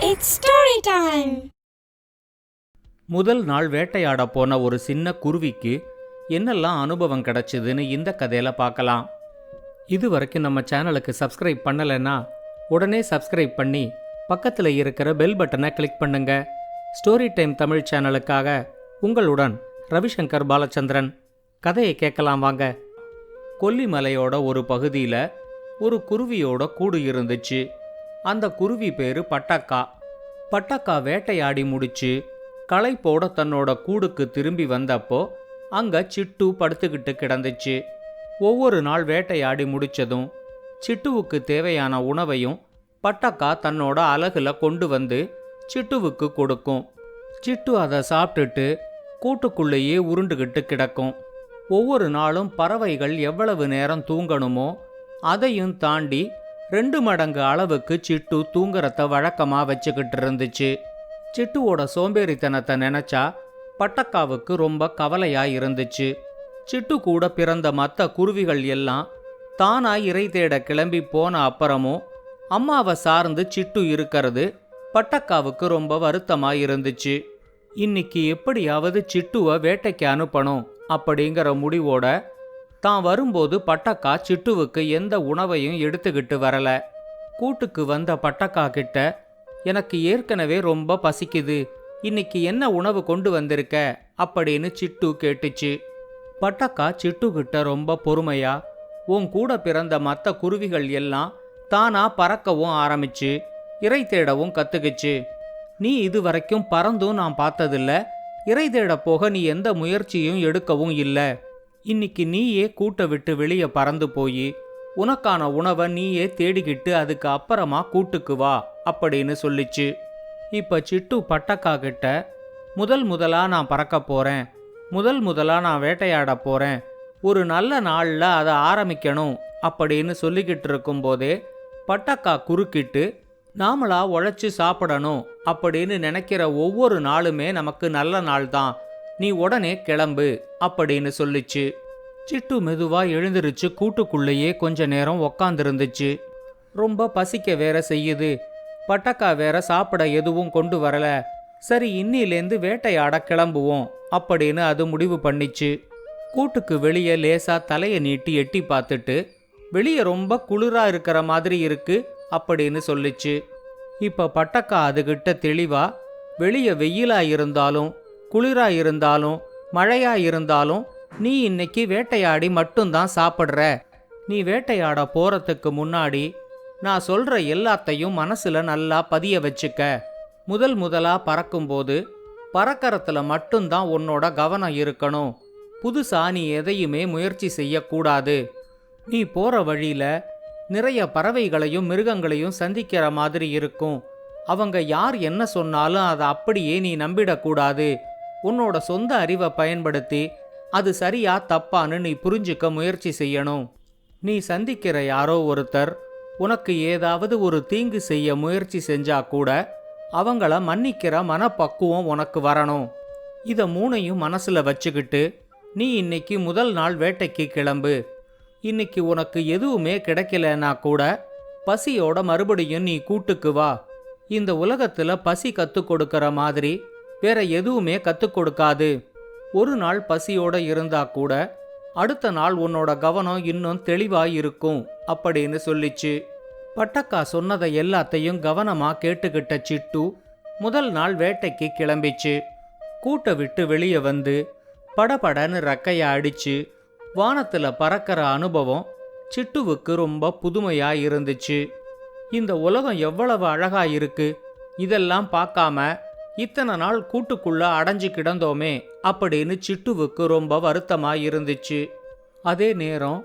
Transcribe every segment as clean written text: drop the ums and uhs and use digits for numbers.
It's story time. முதல் நாள் வேட்டையாட போன ஒரு சின்ன குருவிக்கு என்னெல்லாம் அனுபவம் கிடைச்சதுன்னு இந்த கதையில பார்க்கலாம். இது வரைக்கும் நம்ம சேனலுக்கு சப்ஸ்கிரைப் பண்ணலைன்னா உடனே சப்ஸ்கிரைப் பண்ணி பக்கத்தில் இருக்கிற பெல் பட்டனை கிளிக் பண்ணுங்க. ஸ்டோரி டைம் தமிழ் சேனலுக்காக உங்களுடன் ரவிசங்கர் பாலச்சந்திரன். கதையை கேட்கலாம் வாங்க. கொல்லிமலையோட ஒரு பகுதியில் ஒரு குருவியோட கூடு இருந்துச்சு. அந்த குருவி பேரு பட்டக்கா. பட்டக்கா வேட்டையாடி முடிச்சு களைப்போட தன்னோட கூடுக்கு திரும்பி வந்தப்போ அங்க சிட்டு படுத்துக்கிட்டு கிடந்துச்சு. ஒவ்வொரு நாள் வேட்டையாடி முடிச்சதும் சிட்டுவுக்கு தேவையான உணவையும் பட்டக்கா தன்னோட அலகுல கொண்டு வந்து சிட்டுவுக்கு கொடுக்கும். சிட்டு அதை சாப்பிட்டுட்டு கூட்டுக்குள்ளேயே உருண்டுகிட்டு கிடக்கும். ஒவ்வொரு நாளும் பறவைகள் எவ்வளவு நேரம் தூங்கணுமோ அதையும் தாண்டி 2 மடங்கு அளவுக்கு சிட்டு தூங்குறத வழக்கமா வச்சுக்கிட்டு இருந்துச்சு. சிட்டுவோட சோம்பேறித்தனத்தை நினைச்சா பட்டக்காவுக்கு ரொம்ப கவலையா இருந்துச்சு. சிட்டு கூட பிறந்த மற்ற குருவிகள் எல்லாம் தானா இறை தேட கிளம்பி போன அப்புறமும் அம்மாவை சார்ந்து சிட்டு இருக்கிறது பட்டக்காவுக்கு ரொம்ப வருத்தமா இருந்துச்சு. இன்னைக்கு எப்படியாவது சிட்டுவை வேட்டைக்கு அனுப்பணும் அப்படிங்கிற முடிவோட தான் வரும்போது பட்டக்கா சிட்டுவுக்கு எந்த உணவையும் எடுத்துக்கிட்டு வரல. கூட்டுக்கு வந்த பட்டக்கா கிட்ட, எனக்கு ஏற்கனவே ரொம்ப பசிக்குது, இன்னைக்கு என்ன உணவு கொண்டு வந்திருக்க அப்படின்னு சிட்டு கேட்டுச்சு. பட்டக்கா சிட்டுக்கிட்ட ரொம்ப பொறுமையா, உன் கூட பிறந்த மற்ற குருவிகள் எல்லாம் தானா பறக்கவும் ஆரம்பிச்சு இறை தேடவும் கத்துக்குச்சு. நீ இது வரைக்கும் பறந்தும் நான் பார்த்ததில்ல, இறை தேட போக நீ எந்த முயற்சியும் எடுக்கவும் இல்லை. இன்னைக்கு நீயே கூட்டை விட்டு வெளியே பறந்து போய் உனக்கான உணவை நீயே தேடிக்கிட்டு அதுக்கு அப்புறமா கூட்டுக்கு வா அப்படின்னு சொல்லிச்சு. இப்ப சிட்டு பட்டக்கா கிட்ட, முதலா நான் பறக்க போறேன், முதலா நான் வேட்டையாட போறேன், ஒரு நல்ல நாள்ல அதை ஆரம்பிக்கணும் அப்படின்னு சொல்லிக்கிட்டு இருக்கும்போதே பட்டக்கா குறுக்கிட்டு, நாமளா உழைச்சி சாப்பிடணும் அப்படின்னு நினைக்கிற ஒவ்வொரு நாளுமே நமக்கு நல்ல நாள் தான், நீ உடனே கிளம்பு அப்படின்னு சொல்லிச்சு. சிட்டு மெதுவா எழுந்திருச்சு கூட்டுக்குள்ளேயே கொஞ்ச நேரம் உக்காந்துருந்துச்சு. ரொம்ப பசிக்க வேற செய்யுது, பட்டக்கா வேற சாப்பிட எதுவும் கொண்டு வரல, சரி இன்னிலேந்து வேட்டையாட கிளம்புவோம் அப்படின்னு அது முடிவு பண்ணிச்சு. கூட்டுக்கு வெளியே லேசா தலையை நீட்டி எட்டி பார்த்துட்டு, வெளியே ரொம்ப குளிரா இருக்கிற மாதிரி இருக்கு அப்படின்னு சொல்லிச்சு. இப்ப பட்டக்கா அதுகிட்ட தெளிவா, வெளியே வெயிலா இருந்தாலும் குளிரா இருந்தாலும் மழையா இருந்தாலும் நீ இன்னைக்கு வேட்டையாடி மட்டும்தான் சாப்பிட்ற, நீ வேட்டையாட போறதுக்கு முன்னாடி நான் சொல்ற எல்லாத்தையும் மனசுல நல்லா பதிய வச்சுக்க. முதலா பறக்கும்போது பறக்கறத்துல மட்டும்தான் உன்னோட கவனம் இருக்கணும், புதுசா நீ எதையுமே முயற்சி செய்யக்கூடாது. நீ போற வழியில நிறைய பறவைகளையும் மிருகங்களையும் சந்திக்கிற மாதிரி இருக்கும், அவங்க யார் என்ன சொன்னாலும் அதை அப்படியே நீ நம்பிடக்கூடாது. உன்னோட சொந்த அறிவை பயன்படுத்தி அது சரியா தப்பான்னு நீ புரிஞ்சுக்க முயற்சி செய்யணும். நீ சந்திக்கிற யாரோ ஒருத்தர் உனக்கு ஏதாவது ஒரு தீங்கு செய்ய முயற்சி செஞ்சா கூட அவங்கள மன்னிக்கிற மனப்பக்குவம் உனக்கு வரணும். இத 3ஐயும் மனசுல வச்சுக்கிட்டு நீ இன்னைக்கு முதல் நாள் வேட்டைக்கு கிளம்பு. இன்னைக்கு உனக்கு எதுவுமே கிடைக்கலன்னா கூட பசியோட மறுபடியும் நீ கூட்டுக்கு வா. இந்த உலகத்துல பசி கத்துக் கொடுக்கற மாதிரி வேற எதுவுமே கத்துக் கொடுக்காது. ஒரு நாள் பசியோட இருந்தா கூட அடுத்த நாள் உன்னோட கவனம் இன்னும் தெளிவா இருக்கும் அப்படின்னு சொல்லிச்சு. பட்டக்கா சொன்னதை எல்லாத்தையும் கவனமா கேட்டுக்கிட்ட சிட்டு முதல் நாள் வேட்டைக்கு கிளம்பிச்சு. கூட்டை விட்டு வெளியே வந்து படபடன்னு ரெக்கைய அடிச்சு வானத்துல பறக்கிற அனுபவம் சிட்டுவுக்கு ரொம்ப புதுமையா இருந்துச்சு. இந்த உலகம் எவ்வளவு அழகா இருக்கு, இதெல்லாம் பார்க்காம இத்தனை நாள் கூட்டுக்குள்ள அடைஞ்சு கிடந்தோமே அப்படின்னு சிட்டுவுக்கு ரொம்ப வருத்தமா இருந்துச்சு. அதே நேரம்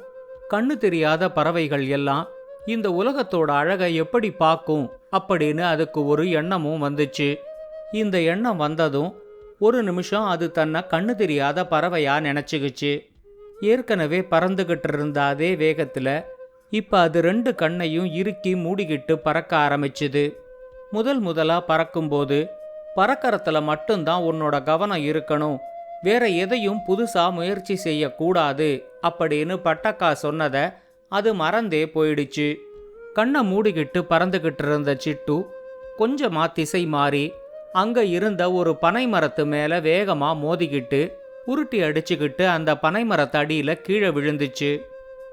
கண்ணு தெரியாத பறவைகள் எல்லாம் இந்த உலகத்தோட அழகை எப்படி பார்க்கும் அப்படின்னு அதுக்கு ஒரு எண்ணமும் வந்துச்சு. இந்த எண்ணம் வந்ததும் ஒரு நிமிஷம் அது தன்னை கண்ணு தெரியாத பறவையா நினைச்சுக்கிச்சு. ஏற்கனவே பறந்துகிட்டு இருந்த அதே வேகத்துல இப்ப அது 2 கண்ணையும் இறுக்கி மூடிக்கிட்டு பறக்க ஆரம்பிச்சுது. முதலா பறக்கும்போது பறக்கறத்துல மட்டும்தான் உன்னோட கவனம் இருக்கணும், வேற எதையும் புதுசா முயற்சி செய்யக்கூடாது அப்படின்னு பட்டக்கா சொன்னதை அது மறந்தே போயிடுச்சு. கண்ணை மூடிக்கிட்டு பறந்துகிட்டு இருந்த சிட்டு கொஞ்சமா திசை மாறி அங்க இருந்த ஒரு பனை மரத்து மேல வேகமா மோதிக்கிட்டு உருட்டி அடிச்சுக்கிட்டு அந்த பனை மரத்தடியில கீழே விழுந்துச்சு.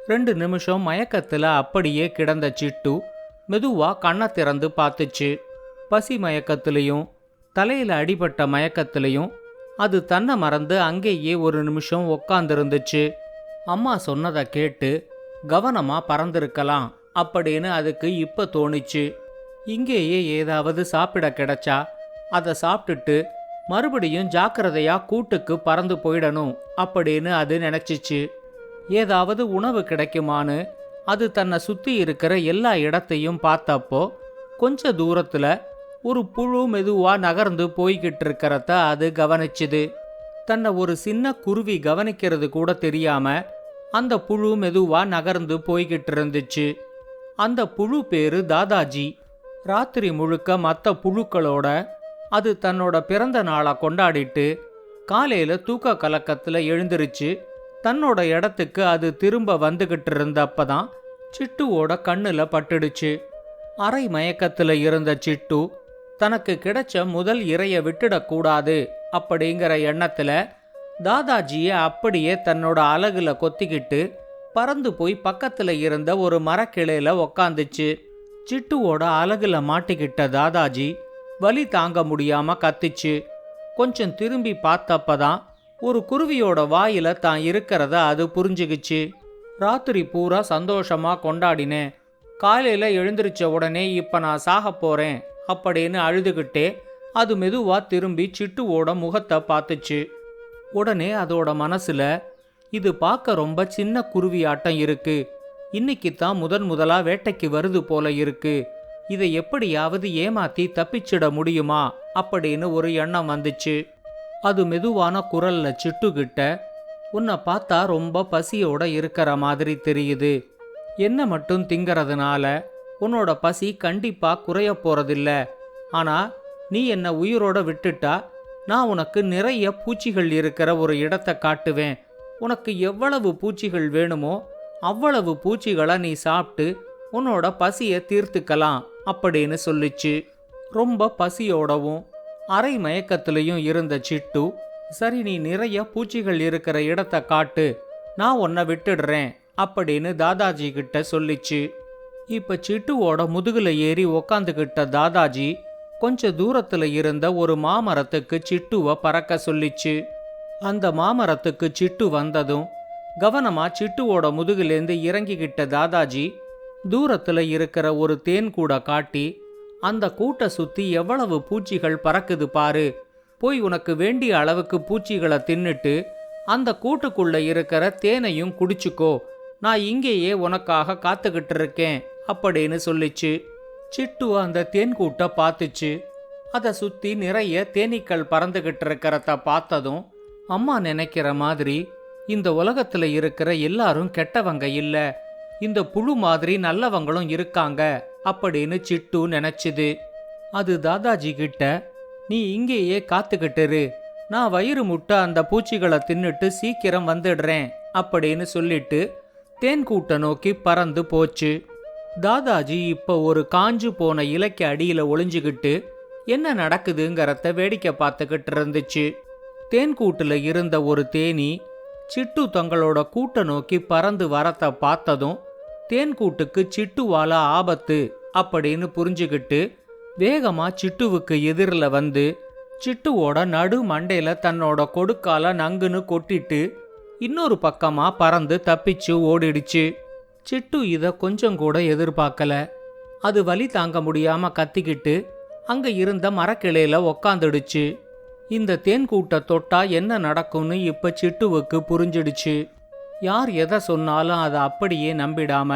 2 நிமிஷம் மயக்கத்துல அப்படியே கிடந்த சிட்டு மெதுவா கண்ணை திறந்து பார்த்துச்சு. பசி மயக்கத்திலையும் தலையில அடிபட்ட மயக்கத்திலையும் அது தன்னை மறந்து அங்கேயே ஒரு நிமிஷம் உக்காந்துருந்துச்சு. அம்மா சொன்னதை கேட்டு கவனமா பறந்திருக்கலாம் அப்படின்னு அதுக்கு இப்ப தோணுச்சு. இங்கேயே ஏதாவது சாப்பிட கிடைச்சா அதை சாப்பிட்டுட்டு மறுபடியும் ஜாக்கிரதையா கூட்டுக்கு பறந்து போயிடணும் அப்படின்னு அது நினைச்சிச்சு. ஏதாவது உணவு கிடைக்குமான்னு அது தன்னை சுத்தி இருக்கிற எல்லா இடத்தையும் பார்த்தப்போ கொஞ்ச தூரத்துல ஒரு புழு மெதுவா நகர்ந்து போய்கிட்டு இருக்கிறத அது கவனிச்சுது. தன்னை ஒரு சின்ன குருவி கவனிக்கிறது கூட தெரியாம அந்த புழு மெதுவா நகர்ந்து போய்கிட்டு இருந்துச்சு. அந்த புழு பேரு தாதாஜி. ராத்திரி முழுக்க மற்ற புழுக்களோட அது தன்னோட பிறந்த நாளை கொண்டாடிட்டு காலையில தூக்க கலக்கத்துல எழுந்திருச்சு. தன்னோட இடத்துக்கு அது திரும்ப வந்துகிட்டு இருந்தப்பதான் சிட்டுவோட கண்ணுல பட்டுடுச்சு. அரை மயக்கத்துல இருந்த சிட்டு தனக்கு கிடைச்ச முதல் இரைய விட்டுடக்கூடாது அப்படிங்கிற எண்ணத்துல தாதாஜிய அப்படியே தன்னோட அலகுல கொத்திக்கிட்டு பறந்து போய் பக்கத்துல இருந்த ஒரு மரக்கிளையில உக்காந்துச்சு. சிட்டுவோட அலகுல மாட்டிக்கிட்ட தாதாஜி வலி தாங்க முடியாம கத்திச்சு. கொஞ்சம் திரும்பி பார்த்தப்பதான் ஒரு குருவியோட வாயில தான் இருக்கிறத அது புரிஞ்சுக்கிச்சு. ராத்திரி பூரா சந்தோஷமா கொண்டாடினேன், காலையில எழுந்திருச்ச உடனே இப்ப நான் சாக போறேன் அப்படின்னு அழுதுகிட்டே அது மெதுவா திரும்பி சிட்டுவோட முகத்தை பார்த்துச்சு. உடனே அதோட மனசுல இது பார்க்க ரொம்ப சின்ன குருவியாட்டம் இருக்கு, இன்னைக்கு தான் முதலா வேட்டைக்கு வருது போல இருக்கு, இதை எப்படியாவது ஏமாத்தி தப்பிச்சிட முடியுமா அப்படின்னு ஒரு எண்ணம் வந்துச்சு. அது மெதுவான குரல்ல சிட்டுகிட்ட, உன்னை பார்த்தா ரொம்ப பசியோட இருக்கிற மாதிரி தெரியுது, என்ன மட்டும் திங்கறதுனால உன்னோட பசி கண்டிப்பா குறைய போறதில்ல, ஆனா நீ என்ன உயிரோட விட்டுட்டா நான் உனக்கு நிறைய பூச்சிகள் இருக்கிற ஒரு இடத்தை காட்டுவேன், உனக்கு எவ்வளவு பூச்சிகள் வேணுமோ அவ்வளவு பூச்சிகளை நீ சாப்பிட்டு உன்னோட பசியை தீர்த்துக்கலாம் அப்படின்னு சொல்லிச்சு. ரொம்ப பசியோடவும் அரை மயக்கத்திலையும் இருந்த சிட்டு, சரி நீ நிறைய பூச்சிகள் இருக்கிற இடத்தை காட்டு, நான் உன்னை விட்டுடுறேன் அப்படின்னு தாதாஜி கிட்ட சொல்லிச்சு. இப்ப சிட்டுவோட முதுகுல ஏறி உக்காந்துகிட்ட தாதாஜி கொஞ்ச தூரத்துல இருந்த ஒரு மாமரத்துக்கு சிட்டுவை பறக்க சொல்லிச்சு. அந்த மாமரத்துக்கு சிட்டு வந்ததும் கவனமா சிட்டுவோட முதுகிலேந்து இறங்கிக்கிட்ட தாதாஜி தூரத்துல இருக்கிற ஒரு தேன் கூட காட்டி, அந்த கூட்டை சுத்தி எவ்வளவு பூச்சிகள் பறக்குது பாரு, போய் உனக்கு வேண்டிய அளவுக்கு பூச்சிகளை தின்னுட்டு அந்த கூட்டுக்குள்ள இருக்கிற தேனையும் குடிச்சுக்கோ, நான் இங்கேயே உனக்காக காத்துக்கிட்டு இருக்கேன் அப்படின்னு சொல்லிச்சு. சிட்டு அந்த தேன் கூட்டை பார்த்துச்சு. அதை சுத்தி நிறைய தேனீக்கள் பறந்துகிட்டு இருக்கிறத பார்த்ததும், அம்மா நினைக்கிற மாதிரி இந்த உலகத்துல இருக்கிற எல்லாரும் கெட்டவங்க இல்ல, இந்த புழு மாதிரி நல்லவங்களும் இருக்காங்க அப்படின்னு சிட்டு நினைச்சுது. அது தாதாஜி கிட்ட, நீ இங்கேயே காத்துக்கிட்டுரு, நான் வயிறு முட்டை அந்த பூச்சிகளை தின்னுட்டு சீக்கிரம் வந்துடுறேன் அப்படின்னு சொல்லிட்டு தேன் கூட்டை நோக்கி பறந்து போச்சு. தாதாஜி இப்ப ஒரு காஞ்சு போன இலைக்கு அடியில ஒளிஞ்சுகிட்டு என்ன நடக்குதுங்கிறத வேடிக்கை பார்த்துக்கிட்டு இருந்துச்சு. தேன் கூட்டுல இருந்த ஒரு தேனி சிட்டு தங்களோட கூட்டை நோக்கி பறந்து வரத்த பார்த்ததும் தேன் கூட்டுக்கு சிட்டுவால ஆபத்து அப்படின்னு புரிஞ்சுக்கிட்டு வேகமா சிட்டுவுக்கு எதிரில் வந்து சிட்டுவோட நடு மண்டையில தன்னோட கொடுக்கால நங்குன்னு கொட்டிட்டு இன்னொரு பக்கமா பறந்து தப்பிச்சு ஓடிடுச்சு. சிட்டு இத கொஞ்சம் கூட எதிர்பார்க்கல. அது வலி தாங்க முடியாம கத்திக்கிட்டு அங்க இருந்த மரக்கிளையில உக்காந்துடுச்சு. இந்த தேன் கூட்டை தொட்டா என்ன நடக்கும்னு இப்ப சிட்டுவுக்கு புரிஞ்சிடுச்சு. யார் எதை சொன்னாலும் அதை அப்படியே நம்பிடாம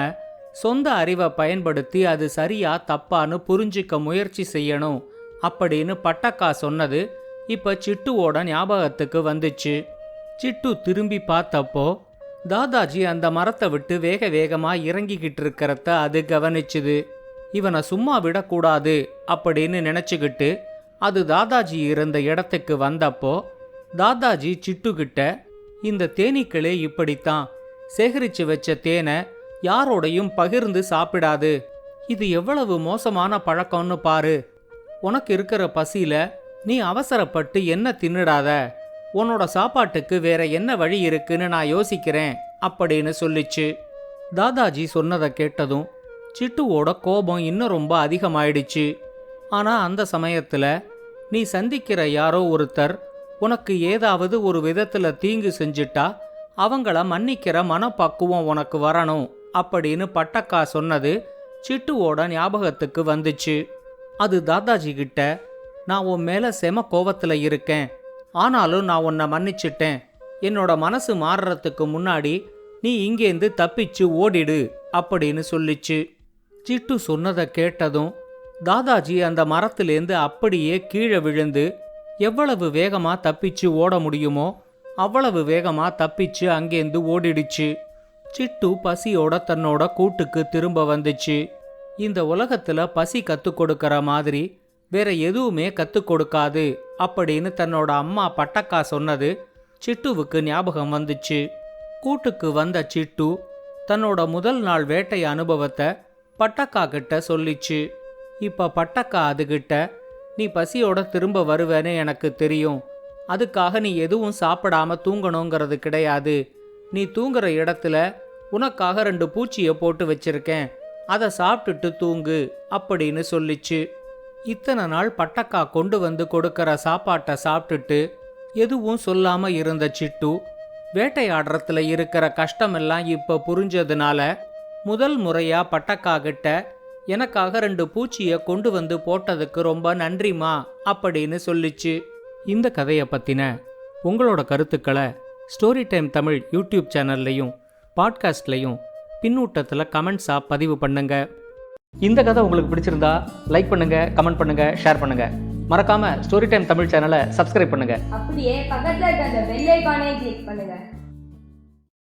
சொந்த அறிவை பயன்படுத்தி அது சரியா தப்பான்னு புரிஞ்சிக்க முயற்சி செய்யணும் அப்படின்னு பட்டக்கா சொன்னது இப்ப சிட்டுவோட ஞாபகத்துக்கு வந்துச்சு. சிட்டு திரும்பி பார்த்தப்போ தாதாஜி அந்த மரத்தை விட்டு வேக வேகமா இறங்கிக்கிட்டு இருக்கிறத அது கவனிச்சுது. இவனை சும்மா விடக்கூடாது அப்படின்னு நினைச்சுக்கிட்டு அது தாதாஜி இருந்த இடத்துக்கு வந்தப்போ தாதாஜி சிட்டுகிட்ட, இந்த தேனீக்களே இப்படித்தான், சேகரிச்சு வச்ச தேனை யாரோடையும் பகிர்ந்து சாப்பிடாது, இது எவ்வளவு மோசமான பழக்கம்னு பாரு, உனக்கு இருக்கிற பசியில நீ அவசரப்பட்டு என்ன தின்னுடாத, உன்னோட சாப்பாட்டுக்கு வேற என்ன வழி இருக்குன்னு நான் யோசிக்கிறேன் அப்படின்னு சொல்லிச்சு. தாதாஜி சொன்னதை கேட்டதும் சிட்டுவோட கோபம் இன்னும் ரொம்ப அதிகமாயிடுச்சு. ஆனா அந்த சமயத்துல நீ சந்திக்கிற யாரோ ஒருத்தர் உனக்கு ஏதாவது ஒரு விதத்துல தீங்கு செஞ்சிட்டா அவங்கள மன்னிக்கிற மனப்பக்குவம் உனக்கு வரணும் அப்படின்னு பட்டக்கா சொன்னது சிட்டுவோட ஞாபகத்துக்கு வந்துச்சு. அது தாதாஜி கிட்ட, நான் உன் மேல செம கோவத்துல இருக்கேன், ஆனாலும் நான் உன்னை மன்னிச்சிட்டேன், என்னோட மனசு மாறுறதுக்கு முன்னாடி நீ இங்கேருந்து தப்பிச்சு ஓடிடு அப்படின்னு சொல்லிச்சு. சிட்டு சொன்னதை கேட்டதும் தாதாஜி அந்த மரத்திலேருந்து அப்படியே கீழே விழுந்து எவ்வளவு வேகமா தப்பிச்சு ஓட முடியுமோ அவ்வளவு வேகமா தப்பிச்சு அங்கேருந்து ஓடிடுச்சு. சிட்டு பசியோட தன்னோட கூட்டுக்கு திரும்ப வந்துச்சு. இந்த உலகத்துல பசி கத்துக் கொடுக்கற மாதிரி வேற எதுவுமே கத்துக் கொடுக்காது அப்படின்னு தன்னோட அம்மா பட்டக்கா சொன்னது சிட்டுவுக்கு ஞாபகம் வந்துச்சு. கூட்டுக்கு வந்த சிட்டு தன்னோட முதல் நாள் வேட்டை அனுபவத்தை பட்டக்கா கிட்ட சொல்லிச்சு. இப்ப பட்டக்கா அதுகிட்ட, நீ பசியோட திரும்ப வருவேன்னு எனக்கு தெரியும், அதுக்காக நீ எதுவும் சாப்பிடாம தூங்கணுங்கிறது கிடையாது, நீ தூங்குற இடத்துல உனக்காக 2 பூச்சியை போட்டு வச்சிருக்கேன், அதை சாப்பிட்டுட்டு தூங்கு அப்படின்னு சொல்லிச்சு. இத்தனை நாள் பட்டக்கா கொண்டு வந்து கொடுக்கற சாப்பாட்டை சாப்பிட்டுட்டு எதுவும் சொல்லாம இருந்த சிட்டு வேட்டையாடுறதுல இருக்கிற கஷ்டமெல்லாம் இப்ப புரிஞ்சதுனால முதல் முறையா பட்டக்கா கிட்ட, எனக்காக 2 பூச்சியை கொண்டு வந்து போட்டதுக்கு ரொம்ப நன்றிமா அப்படின்னு சொல்லிச்சு. இந்த கதையை பத்தின உங்களோட கருத்துக்களை ஸ்டோரி டைம் தமிழ் யூடியூப் சேனல்லையும் பாட்காஸ்ட்லையும் பின்னூட்டத்தில் கமெண்ட்ஸாக பதிவு பண்ணுங்க. இந்த கதை உங்களுக்கு பிடிச்சிருந்தா லைக் பண்ணுங்க, கமெண்ட் பண்ணுங்க, ஷேர் பண்ணுங்க. மறக்காம ஸ்டோரி டைம் தமிழ் சேனலை சப்ஸ்கிரைப் பண்ணுங்க. அப்படியே பக்கத்துல இருக்க அந்த பெல் ஐகானை கிளிக் பண்ணுங்க.